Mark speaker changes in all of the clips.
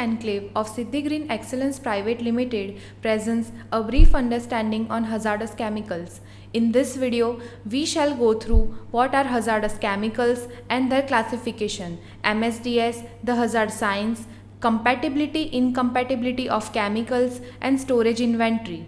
Speaker 1: Enclave of Siddhi Green Excellence Private Limited presents a brief understanding on hazardous chemicals. In this video, we shall go through what are hazardous chemicals and their classification, MSDS, the hazard signs, compatibility, incompatibility of chemicals, and storage inventory.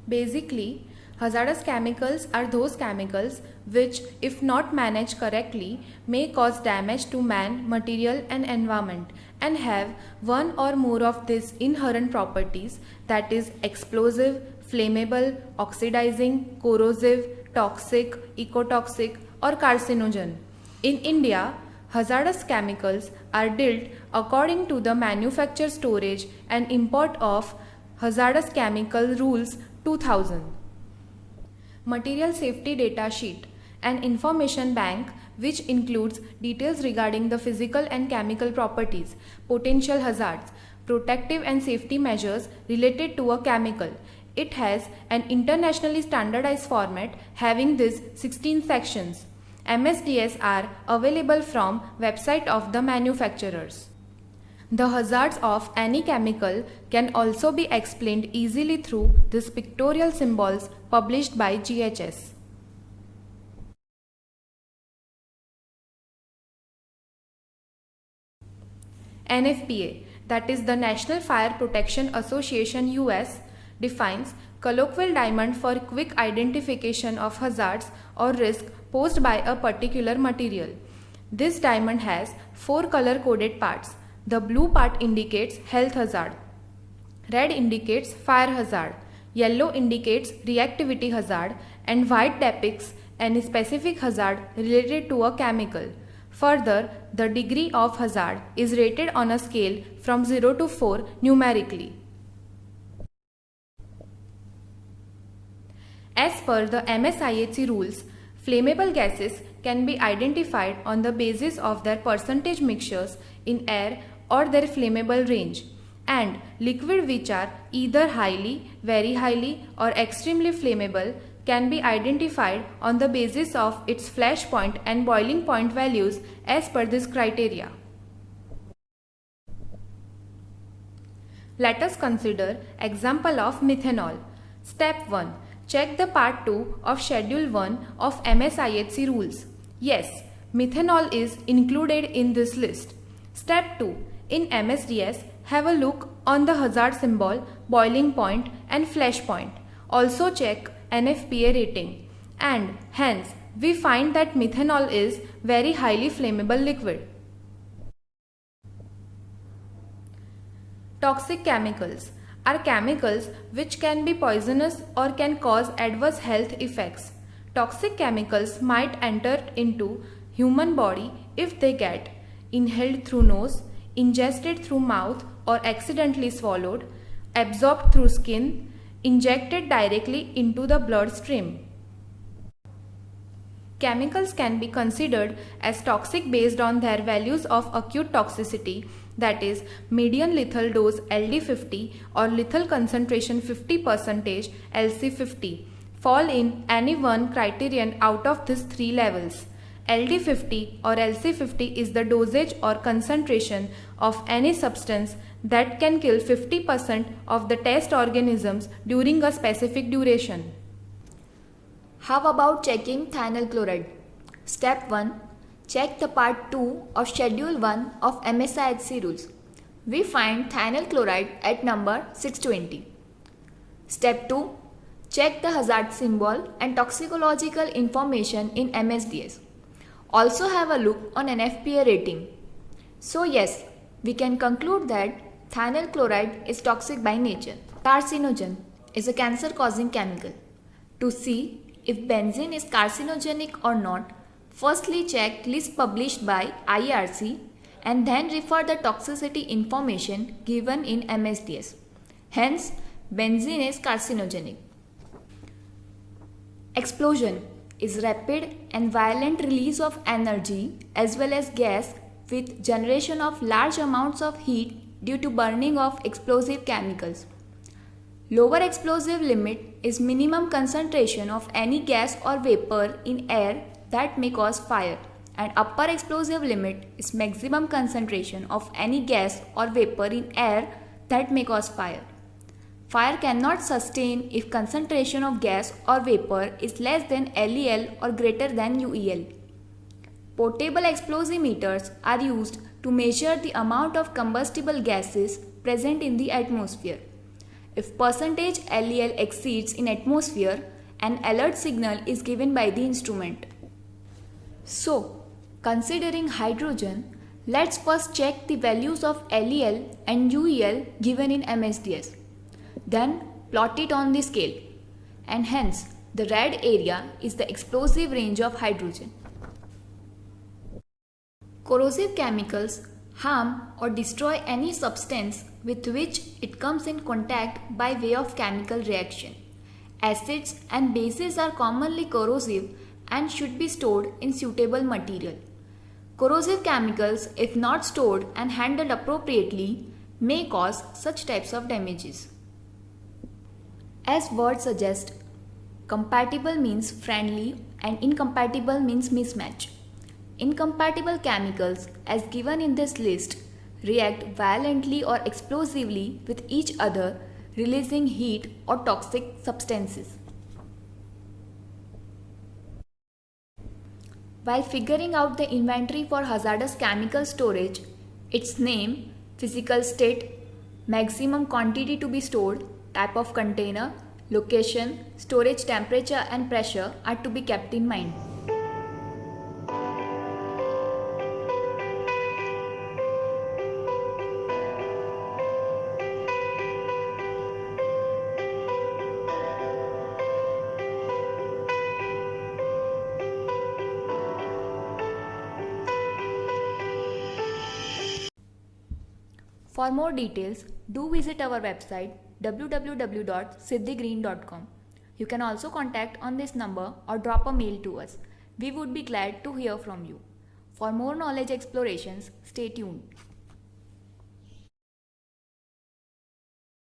Speaker 1: Basically, hazardous chemicals are those chemicals which, if not managed correctly, may cause damage to man, material, and environment and have one or more of these inherent properties, that is, explosive, flammable, oxidizing, corrosive, toxic, ecotoxic, or carcinogen. In India, hazardous chemicals are dealt according to the Manufacture, Storage, and Import of Hazardous Chemical Rules 2000. Material Safety Data Sheet, an information bank which includes details regarding the physical and chemical properties, potential hazards, protective and safety measures related to a chemical. It has an internationally standardized format having these 16 sections. MSDS are available from website of the manufacturers. The hazards of any chemical can also be explained easily through these pictorial symbols published by GHS. NFPA, that is the National Fire Protection Association US, defines colloquial diamond for quick identification of hazards or risk posed by a particular material. This diamond has 4 color-coded parts. The blue part indicates health hazard, red indicates fire hazard, yellow indicates reactivity hazard, and white depicts any specific hazard related to a chemical. Further, the degree of hazard is rated on a scale from 0 to 4 numerically. As per the MSIHC rules, flammable gases can be identified on the basis of their percentage mixtures in air or their flammable range, and liquid which are either highly, very highly, or extremely flammable can be identified on the basis of its flash point and boiling point values as per this criteria. Let us consider example of methanol. Step 1. Check the part 2 of Schedule 1 of MSIHC rules. Yes, methanol is included in this list. Step 2. In MSDS, have a look on the hazard symbol, boiling point, and flash point. Also check NFPA rating. And hence, we find that methanol is very highly flammable liquid. Toxic chemicals are chemicals which can be poisonous or can cause adverse health effects. Toxic chemicals might enter into human body if they get inhaled through nose, ingested through mouth or accidentally swallowed, absorbed through skin, injected directly into the bloodstream. Chemicals can be considered as toxic based on their values of acute toxicity, that is median lethal dose LD50 or lethal concentration 50% LC50, fall in any one criterion out of these 3 levels. LD50 or LC50 is the dosage or concentration of any substance that can kill 50% of the test organisms during a specific duration.
Speaker 2: How about checking thionyl chloride? Step 1. Check the part 2 of Schedule 1 of MSIHC rules. We find thionyl chloride at number 620. Step 2. Check the hazard symbol and toxicological information in MSDS. Also have a look on NFPA rating. So yes, we can conclude that thionyl chloride is toxic by nature. Carcinogen is a cancer-causing chemical. To see if benzene is carcinogenic or not, firstly check list published by IARC and then refer the toxicity information given in MSDS. Hence, benzene is carcinogenic. Explosion is rapid and violent release of energy as well as gas with generation of large amounts of heat due to burning of explosive chemicals. Lower explosive limit is minimum concentration of any gas or vapor in air that may cause fire. and upper explosive limit is maximum concentration of any gas or vapor in air that may cause fire. Fire cannot sustain if concentration of gas or vapor is less than LEL or greater than UEL. Portable explosimeters are used to measure the amount of combustible gases present in the atmosphere. If percentage LEL exceeds in atmosphere, an alert signal is given by the instrument. So, considering hydrogen, let's first check the values of LEL and UEL given in MSDS. Then plot it on the scale, and hence the red area is the explosive range of hydrogen. Corrosive chemicals harm or destroy any substance with which it comes in contact by way of chemical reaction. Acids and bases are commonly corrosive and should be stored in suitable material. Corrosive chemicals, if not stored and handled appropriately, may cause such types of damages. As word suggests, compatible means friendly and incompatible means mismatch. Incompatible chemicals, as given in this list, react violently or explosively with each other, releasing heat or toxic substances. While figuring out the inventory for hazardous chemical storage, its name, physical state, maximum quantity to be stored, type of container, location, storage temperature and pressure are to be kept in mind. For more details, do visit our website www.siddhigreen.com. You can also contact on this number or drop a mail to us. We would be glad to hear from you. For more knowledge explorations, stay tuned.